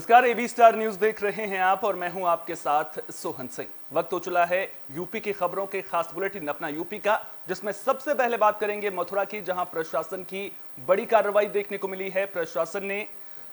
नमस्कार, AB star news देख रहे हैं आप और मैं हूं आपके साथ सोहन सिंह। वक्त हो चला है यूपी की खबरों के खास बुलेटिन अपना यूपी का, जिसमें सबसे पहले बात करेंगे मथुरा की, जहां प्रशासन की बड़ी कार्रवाई देखने को मिली है। प्रशासन ने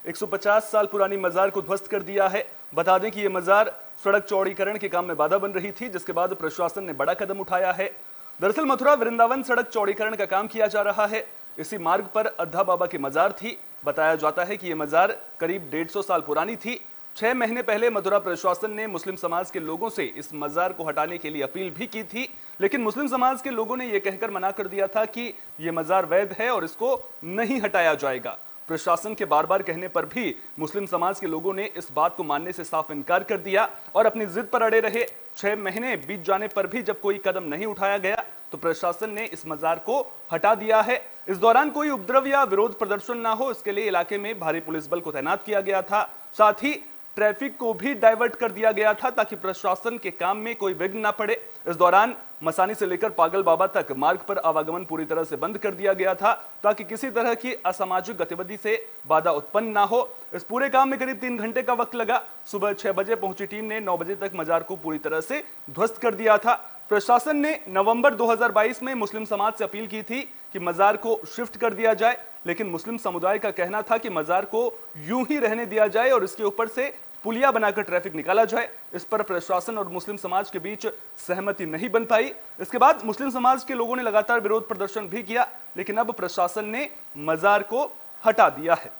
150 साल पुरानी मजार को ध्वस्त कर दिया है। बता दें कि यह मजार सड़क चौड़ीकरण के काम में बाधा बन रही थी, जिसके बाद प्रशासन ने बड़ा कदम उठाया है। दरअसल मथुरा वृंदावन सड़क चौड़ीकरण का काम किया जा रहा है। इसी मार्ग पर अद्धा बाबा की मजार थी। बताया जाता है कि यह मजार करीब 150 साल पुरानी थी। 6 महीने पहले मथुरा प्रशासन ने मुस्लिम समाज के लोगों से इस मजार को हटाने के लिए अपील भी की थी, लेकिन मुस्लिम समाज के लोगों ने यह कहकर मना कर दिया था कि यह मजार वैध है और इसको नहीं हटाया जाएगा। प्रशासन के बार बार कहने पर भी मुस्लिम समाज के लोगों ने इस बात को मानने से साफ इनकार कर दिया और अपनी जिद पर अड़े रहे। 6 महीने बीत जाने पर भी जब कोई कदम नहीं उठाया गया तो प्रशासन ने इस मजार को हटा दिया है। इस दौरान कोई उपद्रव या विरोध प्रदर्शन ना हो, इसके लिए इलाके में भारी पुलिस बल को तैनात किया गया था। साथ ही ट्रैफिक को भी डाइवर्ट कर दिया गया था ताकि प्रशासन के काम में कोई विघ्न ना पड़े। इस दौरान मसानी से लेकर पागल बाबा तक मार्ग पर आवागमन पूरी तरह से बंद कर दिया गया था ताकि किसी तरह की असामाजिक गतिविधि से बाधा उत्पन्न ना हो। इस पूरे काम में करीब 3 घंटे का वक्त लगा। सुबह 6 बजे पहुंची टीम ने 9 बजे तक मजार को पूरी तरह से ध्वस्त कर दिया था। प्रशासन ने नवंबर 2022 में मुस्लिम समाज से अपील की थी कि मजार को शिफ्ट कर दिया जाए, लेकिन मुस्लिम समुदाय का कहना था कि मजार को यूं ही रहने दिया जाए और इसके ऊपर से पुलिया बनाकर ट्रैफिक निकाला जाए। इस पर प्रशासन और मुस्लिम समाज के बीच सहमति नहीं बन पाई। इसके बाद मुस्लिम समाज के लोगों ने लगातार विरोध प्रदर्शन भी किया, लेकिन अब प्रशासन ने मजार को हटा दिया है।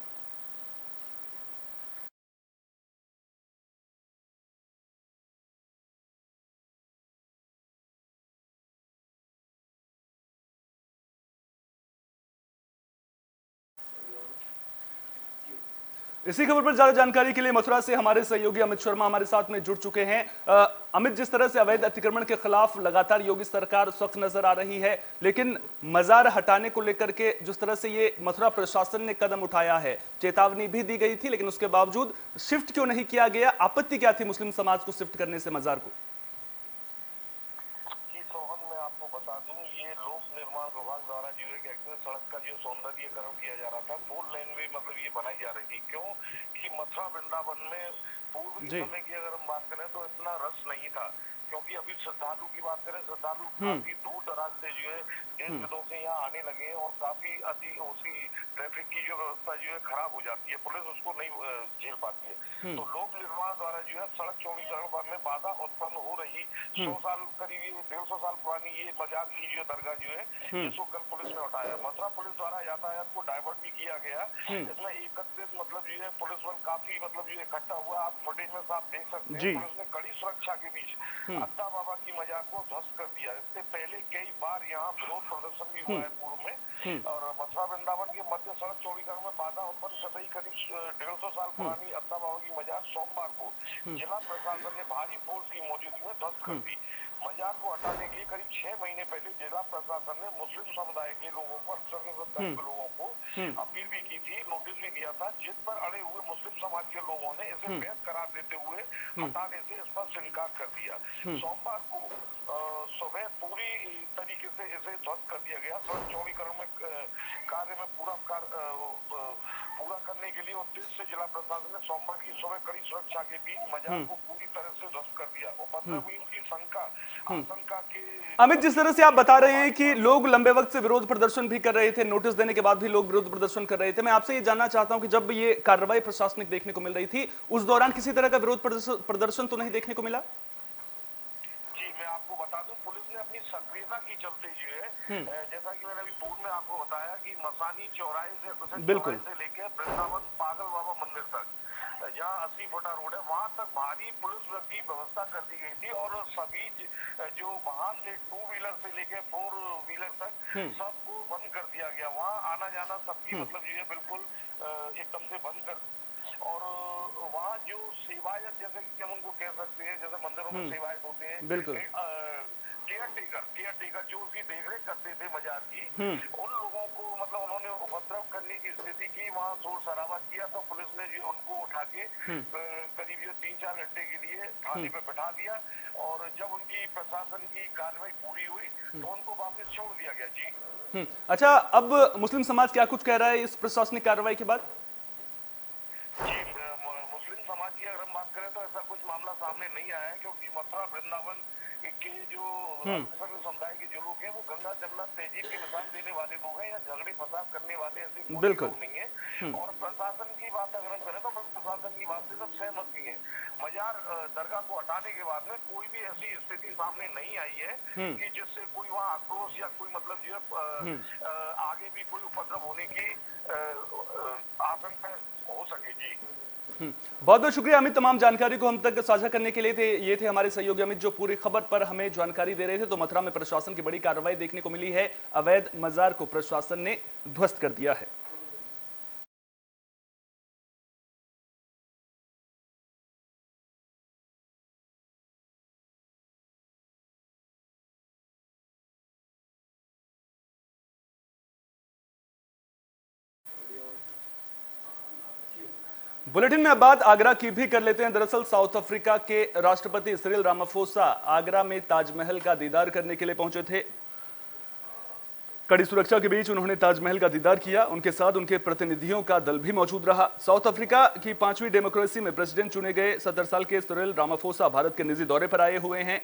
इसी खबर पर ज्यादा जानकारी के लिए मथुरा से हमारे सहयोगी अमित शर्मा हमारे साथ में जुड़ चुके हैं। अमित, जिस तरह से अवैध अतिक्रमण के खिलाफ लगातार योगी सरकार सख्त नजर आ रही है, लेकिन मजार हटाने को लेकर के जिस तरह से ये मथुरा प्रशासन ने कदम उठाया है, चेतावनी भी दी गई थी, लेकिन उसके बावजूद शिफ्ट क्यों नहीं किया गया? आपत्ति क्या थी मुस्लिम समाज को शिफ्ट करने से मजार को? द्वारा जो है सड़क का जो सौंदर्यीकरण किया जा रहा था, 4 लेन वे मतलब ये बनाई जा रही थी। क्यों कि मथुरा वृंदावन में पूर्व के समय की अगर हम बात करें तो इतना रस नहीं था, क्योंकि अभी श्रद्धालु की बात करें, श्रद्धालु काफी दूर दराज से जो है देश विदेश से यहाँ आने लगे हैं और काफी अति उसकी ट्रैफिक की जो व्यवस्था जो है खराब हो जाती है, पुलिस उसको नहीं झेल पाती है। तो लोक निर्माण द्वारा जो है सड़क चौड़ीकरण में बाधा उत्पन्न हो रही। 100 साल करीब 150 साल पुरानी ये मजार की जो दरगाह जो है इसको कल पुलिस ने उठाया। मथुरा पुलिस द्वारा यातायात को डाइवर्ट भी किया गया। इसमें एकत्रित मतलब जो है पुलिस बल काफी मतलब जो इकट्ठा हुआ। आप फुटेज में साफ देख सकते हैं। पुलिस ने कड़ी सुरक्षा के बीच अद्दा बाबा की मजार को ध्वस्त कर दिया। इससे पहले कई बार यहाँ विरोध प्रदर्शन भी हुआ है पूर्व में। और मथुरा वृंदावन के मध्य सड़क चौड़ीकरण में बाधा उत्पन्न कर रही करीब 150 साल पुरानी अद्दा बाबा की मजार सोमवार को जिला प्रशासन ने भारी फोर्स की मौजूदगी में ध्वस्त कर दी। मजार को हटाने के लिए करीब 6 महीने पहले जिला प्रशासन ने मुस्लिम समुदाय के लोगों को, के लोगों को अपील भी की थी, नोटिस भी दिया था, जिस पर अड़े हुए मुस्लिम समाज के लोगों ने इसे वैध करार देते हुए हटाने से स्पष्ट इनकार कर दिया। सोमवार को सुबह पूरी तरीके से इसे ध्वस्त कर दिया गया। सड़क चौड़ीकरण में कार्य में पूरा करने के लिए उद्देश्य से जिला प्रशासन ने सोमवार की सुबह कड़ी सुरक्षा के बीच मजार को पूरी तरह से ध्वस्त कर दिया। उनकी आशंका के अमित, जिस तरह से आप बता रहे हैं कि लोग लंबे वक्त से विरोध प्रदर्शन भी कर रहे थे, नोटिस देने के बाद भी लोग विरोध प्रदर्शन कर रहे थे, मैं आपसे ये जानना चाहता हूं कि जब ये कार्रवाई प्रशासनिक देखने को मिल रही थी, उस दौरान किसी तरह का विरोध प्रदर्शन तो नहीं देखने को मिला? जी, मैं आपको बता दूं, पुलिस ने अपनी सक्रियता की चलते जो है, जैसा कि मैंने अभी पूर्व में आपको बताया कि मसानी चौराहे से लेकर वृंदावन पागल बाबा मंदिर तक, जहाँ 80 फुटा रोड है, वहां तक भारी पुलिस की व्यवस्था कर दी गई थी और सभी जो वाहन थे 2 व्हीलर से लेकर 4 व्हीलर तक सबको बंद कर दिया गया। वहाँ आना जाना सबकी मतलब जो है बिल्कुल एकदम से बंद कर। और वहाँ जो सेवाएं जैसे कि हम उनको कह सकते हैं, जैसे मंदिरों में सेवाएं होते हैं, केयर टेकर जो उसकी देखरेख करते थे मजार की, उन लोगों को मतलब उन्होंने उपद्रव करने की स्थिति की, वहाँ शोर शराबा किया तो पुलिस ने जो उनको उठा के करीब 3-4 घंटे के लिए थाने पे बैठा दिया और जब उनकी प्रशासन की कार्रवाई पूरी हुई तो उनको वापस छोड़ दिया गया। जी अच्छा, अब मुस्लिम समाज क्या कुछ कह रहा है इस प्रशासनिक कार्रवाई के बाद? जी, मुस्लिम हम बात करें तो ऐसा कुछ मामला सामने नहीं आया है, क्योंकि मथुरा वृंदावन के जो समुदाय के जो लोग हैं वो गंगा जमुना तहजीब की मिसाल देने वाले लोग हैं या झगड़े फसाद करने वाले ऐसे कोई लोग नहीं है। और प्रशासन की बात अगर हम करें तो प्रशासन की बात से सब सहमत भी है। मजार दरगाह को हटाने के बाद में कोई भी ऐसी स्थिति सामने नहीं आई है कि जिससे कोई वहाँ आक्रोश या कोई मतलब जो है आगे भी कोई उपद्रव होने की आशंका हो सके। जी बहुत बहुत शुक्रिया अमित, तमाम जानकारी को हम तक साझा करने के लिए। ये थे हमारे सहयोगी अमित जो पूरी खबर पर हमें जानकारी दे रहे थे। तो मथुरा में प्रशासन की बड़ी कार्रवाई देखने को मिली है, अवैध मजार को प्रशासन ने ध्वस्त कर दिया है। बुलेटिन में अब बात आगरा की भी कर लेते हैं। दरअसल साउथ अफ्रीका के राष्ट्रपति सिरिल रामाफोसा आगरा में ताजमहल का दीदार करने के लिए पहुंचे थे। कड़ी सुरक्षा के बीच उन्होंने ताजमहल का दीदार किया। उनके साथ उनके प्रतिनिधियों का दल भी मौजूद रहा। साउथ अफ्रीका की 5वीं डेमोक्रेसी में प्रेसिडेंट चुने गए 70 साल के सिरिल रामाफोसा भारत के निजी दौरे पर आए हुए हैं।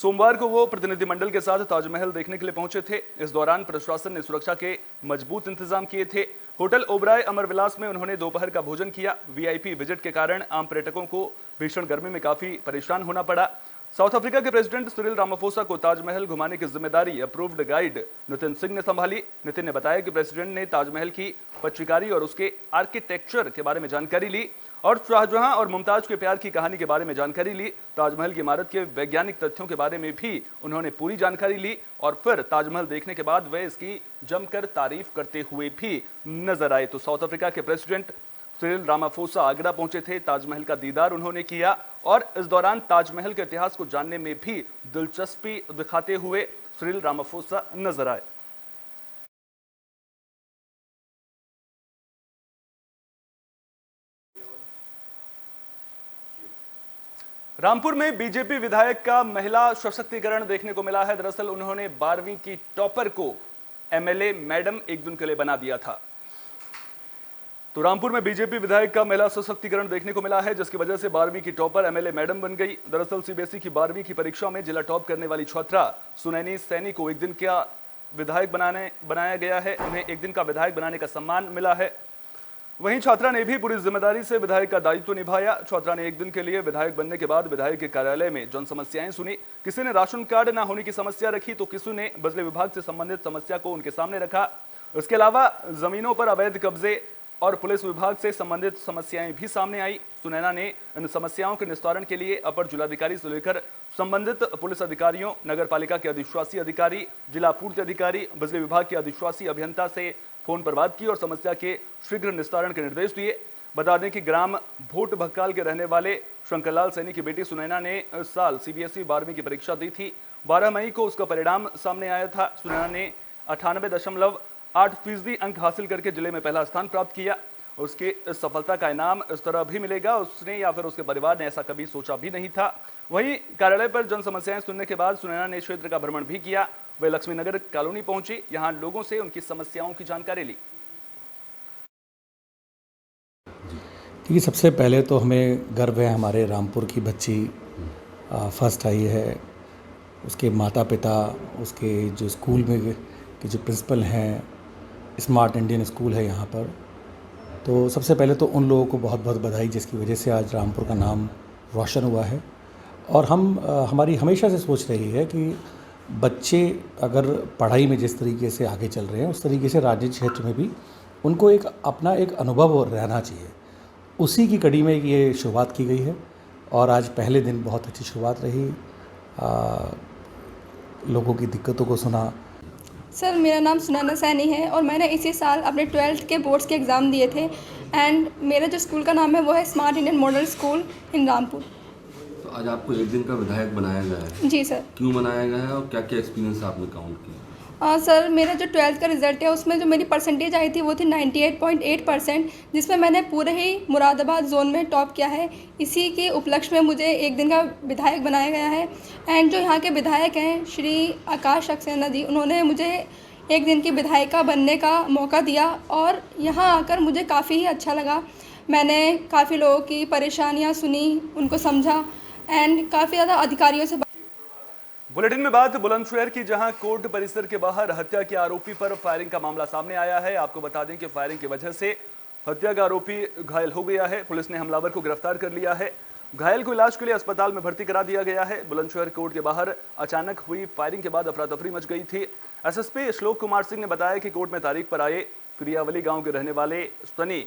सोमवार को वो प्रतिनिधिमंडल के साथ ताजमहल देखने के लिए पहुंचे थे। इस दौरान प्रशासन ने सुरक्षा के मजबूत इंतजाम किए थे। होटल ओबराय अमर विलास में उन्होंने दोपहर का भोजन किया। वीआईपी विजिट के कारण आम पर्यटकों को भीषण गर्मी में काफी परेशान होना पड़ा। साउथ अफ्रीका के प्रेसिडेंट सिरिल रामाफोसा को ताजमहल घुमाने की जिम्मेदारी अप्रूव्ड गाइड नितिन सिंह ने संभाली। नितिन ने बताया कि प्रेसिडेंट ने ताजमहल की पच्चीकारी और उसके आर्किटेक्चर के बारे में जानकारी ली और शाहजहां और मुमताज के प्यार की कहानी के बारे में जानकारी ली। ताजमहल की इमारत के वैज्ञानिक तथ्यों के बारे में भी उन्होंने पूरी जानकारी ली और फिर ताजमहल देखने के बाद वे इसकी जमकर तारीफ करते हुए भी नजर आए। तो साउथ अफ्रीका के प्रेसिडेंट सिरिल रामाफोसा आगरा पहुंचे थे, ताजमहल का दीदार उन्होंने किया और इस दौरान ताजमहल के इतिहास को जानने में भी दिलचस्पी दिखाते हुए सिरिल रामाफोसा नजर आए। रामपुर में बीजेपी विधायक का महिला सशक्तिकरण देखने को मिला है। दरअसल उन्होंने 12वीं की टॉपर को एमएलए मैडम एक दिन के लिए बना दिया था। तो रामपुर में बीजेपी विधायक का महिला सशक्तिकरण देखने को मिला है, जिसकी वजह से 12वीं की टॉपर एमएलए मैडम बन गई। दरअसल सीबीएसई की 12वीं की परीक्षा में जिला टॉप करने वाली छात्रा सुनैनी सैनी को एक दिन का विधायक बनाया गया है। उन्हें एक दिन का विधायक बनाने का सम्मान मिला है। वहीं छात्रा ने भी पूरी जिम्मेदारी से विधायक का दायित्व निभाया। छात्रा ने एक दिन के लिए विधायक बनने के बाद विधायक के कार्यालय में जन समस्याएं सुनी। किसी ने राशन कार्ड न होने की समस्या रखी तो किसी ने बिजली विभाग से संबंधित समस्या को उनके सामने रखा। इसके अलावा जमीनों पर अवैध कब्जे और पुलिस विभाग से संबंधित समस्याएं भी सामने आई। सुनैना ने इन समस्याओं के निस्तारण के लिए अपर जिलाधिकारी से लेकर संबंधित पुलिस अधिकारियों, नगर पालिका के अधिशासी अधिकारी, जिला पूर्ति अधिकारी, बिजली विभाग के अधिशासी अभियंता से फोन पर बात की और समस्या के शीघ्र निस्तारण के निर्देश दिए। बता दें कि ग्राम भोट भक्काल के रहने वाले शंकरलाल सैनी की बेटी सुनैना ने इस साल सीबीएसई 12वीं की परीक्षा दी थी। 12 मई को उसका परिणाम सामने आया था। सुनैना ने 98.8% अंक हासिल करके जिले में पहला स्थान प्राप्त किया। उसकी इस सफलता का इनाम इस तरह भी मिलेगा, उसने या फिर उसके परिवार ने ऐसा कभी सोचा भी नहीं था। वहीं कार्यालय पर जन समस्याएं सुनने के बाद सुनैना ने क्षेत्र का भ्रमण भी किया। वे लक्ष्मीनगर कॉलोनी पहुंची, यहां लोगों से उनकी समस्याओं की जानकारी ली। देखिए, सबसे पहले तो हमें गर्व है, हमारे रामपुर की बच्ची फर्स्ट आई है। उसके माता पिता, उसके जो स्कूल में के जो प्रिंसिपल हैं, स्मार्ट इंडियन स्कूल है यहाँ पर, तो सबसे पहले तो उन लोगों को बहुत बहुत बधाई, जिसकी वजह से आज रामपुर का नाम रोशन हुआ है। और हमारी हमेशा से सोच रही है कि बच्चे अगर पढ़ाई में जिस तरीके से आगे चल रहे हैं उस तरीके से राजनीतिक क्षेत्र में भी उनको अपना एक अनुभव रहना चाहिए। उसी की कड़ी में ये शुरुआत की गई है और आज पहले दिन बहुत अच्छी शुरुआत रही। लोगों की दिक्कतों को सुना। सर, मेरा नाम सुनैना सैनी है और मैंने इसी साल अपने 12th के बोर्ड्स के एग्ज़ाम दिए थे एंड मेरा जो स्कूल का नाम है वो है स्मार्ट इंडियन मॉडल स्कूल इन रामपुर। तो आज आपको एक दिन का विधायक बनाया गया है। जी सर। क्यों बनाया गया है और क्या क्या एक्सपीरियंस आपने काउंट किया? सर, मेरा जो 12th का रिज़ल्ट है उसमें जो मेरी परसेंटेज आई थी वो थी 98.8%, जिसमें मैंने पूरे ही मुरादाबाद जोन में टॉप किया है। इसी के उपलक्ष्य में मुझे एक दिन का विधायक बनाया गया है एंड जो यहाँ के विधायक हैं श्री आकाश सक्सेना जी, उन्होंने मुझे एक दिन की विधायिका बनने का मौका दिया और यहाँ आकर मुझे काफ़ी ही अच्छा लगा। मैंने काफ़ी लोगों की परेशानियां सुनी, उनको समझा एंड काफ़ी ज़्यादा अधिकारियों से बुलेटिन में बात बुलंदशहर की, जहां कोर्ट परिसर के बाहर हत्या के आरोपी पर फायरिंग का मामला सामने आया है। आपको बता दें कि फायरिंग की वजह से हत्या का आरोपी घायल हो गया है। पुलिस ने हमलावर को गिरफ्तार कर लिया है। घायल को इलाज के लिए अस्पताल में भर्ती करा दिया गया है। बुलंदशहर कोर्ट के बाहर अचानक हुई फायरिंग के बाद अफरा तफरी मच गई थी। एसएसपी श्लोक कुमार सिंह ने बताया कि कोर्ट में तारीख पर आए क्रियावली गांव के रहने वाले सनी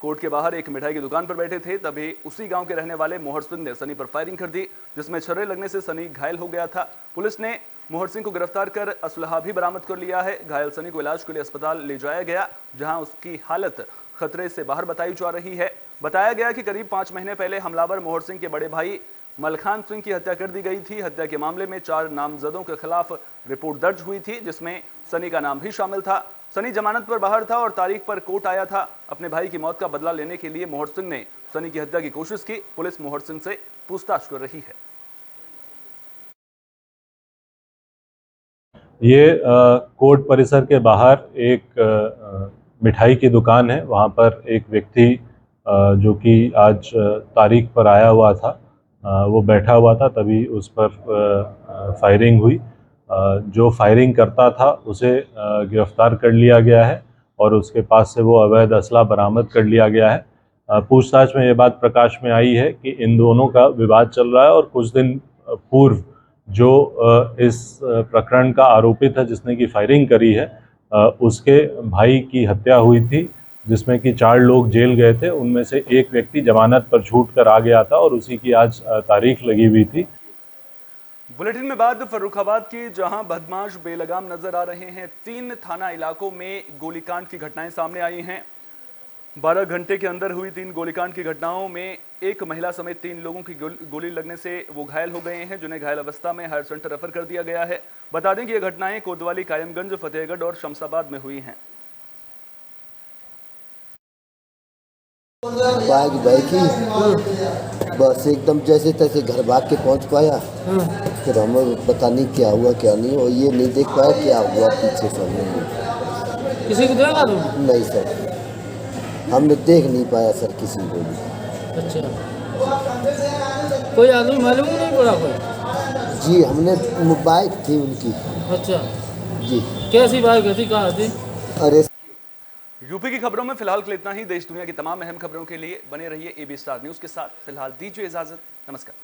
कोर्ट के बाहर एक मिठाई की दुकान पर बैठे थे, तभी उसी गांव के रहने वाले मोहर सिंह ने सनी पर फायरिंग कर दी, जिसमें छर्रे लगने से सनी घायल हो गया था। पुलिस ने मोहर सिंह को गिरफ्तार कर असलहा भी बरामद कर लिया है। घायल सनी को इलाज के लिए अस्पताल ले जाया गया, जहां उसकी हालत खतरे से बाहर बताई जा रही है। बताया गया कि करीब 5 महीने पहले हमलावर मोहर सिंह के बड़े भाई मलखान सिंह की हत्या कर दी गई थी। हत्या के मामले में 4 नामजदों के खिलाफ रिपोर्ट दर्ज हुई थी, जिसमें सनी का नाम भी शामिल था। सनी जमानत पर बाहर था और तारीख पर कोर्ट आया था। अपने भाई की मौत का बदला लेने के लिए मोहर सिंह ने सनी की हत्या की कोशिश की। पुलिस मोहर सिंह से पूछताछ कर रही है। ये कोर्ट परिसर के बाहर एक मिठाई की दुकान है। वहाँ पर एक व्यक्ति जो कि आज तारीख पर आया हुआ था, वो बैठा हुआ था, तभी उस पर फायरिंग हुई। जो फायरिंग करता था उसे गिरफ्तार कर लिया गया है और उसके पास से वो अवैध असला बरामद कर लिया गया है। पूछताछ में ये बात प्रकाश में आई है कि इन दोनों का विवाद चल रहा है और कुछ दिन पूर्व जो इस प्रकरण का आरोपी था जिसने की फायरिंग करी है, उसके भाई की हत्या हुई थी, जिसमें कि 4 लोग जेल गए थे। उनमें से एक व्यक्ति जमानत पर छूट कर आ गया था और उसी की आज तारीख लगी हुई थी। बुलेटिन में बात फर्रुखाबाद की, जहां बदमाश बेलगाम नजर आ रहे हैं। 3 थाना इलाकों में गोलीकांड की घटनाएं सामने आई हैं। 12 घंटे के अंदर हुई 3 गोलीकांड की घटनाओं में एक महिला समेत 3 लोगों की गोली लगने से वो घायल हो गए हैं, जिन्हें घायल अवस्था में हायर सेंटर रेफर कर दिया गया है। बता दें कि ये घटनाएं कोतवाली, कायमगंज, फतेहगढ़ और शमशाबाद में हुई हैं। बाइक ही बस एकदम जैसे तैसे घर भाग के पहुंच पाया। फिर हमें पता नहीं क्या हुआ क्या नहीं, और ये नहीं देख पाया क्या हुआ पीछे से। किसी को देखा तुम? नहीं सर, हमने देख नहीं पाया सर किसी को भी। अच्छा, कोई आदमी मालूम नहीं पड़ा कोई? जी हमने बाइक थी उनकी। अच्छा जी, कैसी बाइक थी, कहाँ थी? अरे यूपी की खबरों में फिलहाल के लिए इतना ही। देश दुनिया की तमाम अहम खबरों के लिए बने रहिए AB स्टार न्यूज के साथ। फिलहाल दीजिए इजाजत, नमस्कार।